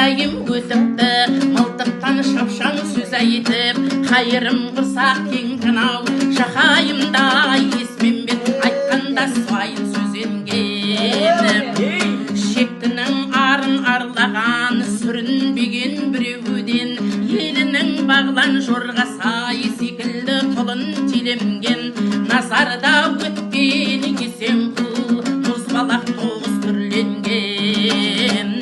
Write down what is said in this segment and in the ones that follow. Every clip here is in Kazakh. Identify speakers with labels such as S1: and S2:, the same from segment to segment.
S1: жайым көзімді мылтықтан шапшаң сөз айтып қайырым құрсақ кең танау жақайымда Есменбет айтқанда свайын сөзенген шектінің арын арлаған сүрінбеген біреуден елінің бағлан жорға сай секілді құлын телемген назарда өткен есен қыл мұзбалақ тоғыз түрленген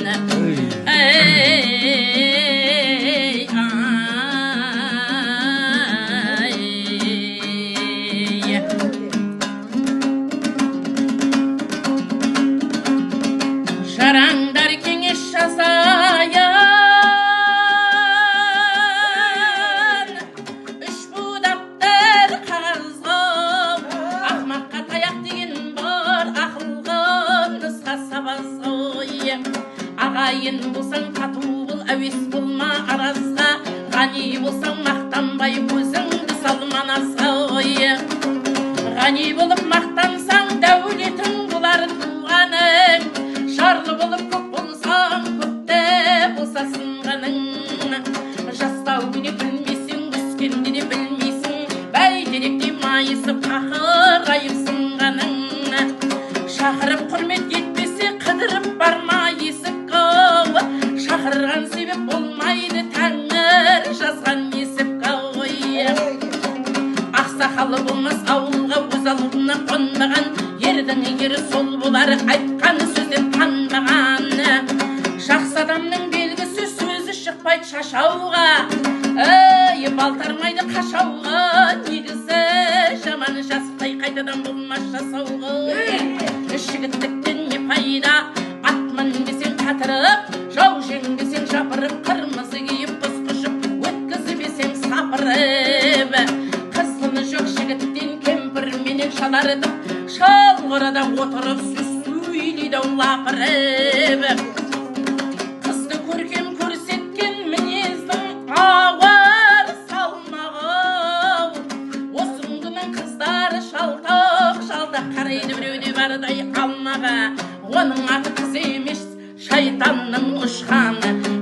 S1: жараңдар кеңес жасаян үш будаптар қағазға ақмаққа таяқ деген бар ақылға нұсқа сабазға ағайын болсаң тату бол әуес болма аразға ғани болсаң мақтанбай көзіңді салма назға ғани болып мақтансаң дәулетің болар туғаның жарлы болып көп болсаң көпте болса сынғаның жастау не білмесің өскенде де білмейсің бәйтеректей майысып қақырайып сынғаның шақырып құрмет етпесе қыдырып барма есікке шақырған себеп болмайды тәңір жазған есікке ақсақалы болмас ауылға өз алдына қонбаған ердің егері сол болар айтқан сөзден танбаған жақсы адамның белгісі сөзі шықпайды шашауға балтармайды қашауға негізі жаман жасықтай қайтадан болмас жасауға жігіттіктен не пайда атман десең қатырып жау жеңбесең жапырып қырмызы киіп құс құшып өткізбесең сапырып қызғыны жоқ жігіттен кемпірменен шаларытып шалғырада отырып сөз сөйлейді лапырып қызды көркем көрсеткен мінездің ауыр салмағы осы күннің қыздары шалтақ қарайды біреуде бардай алмаға оның аты қыз емес шайтанның ұшқаны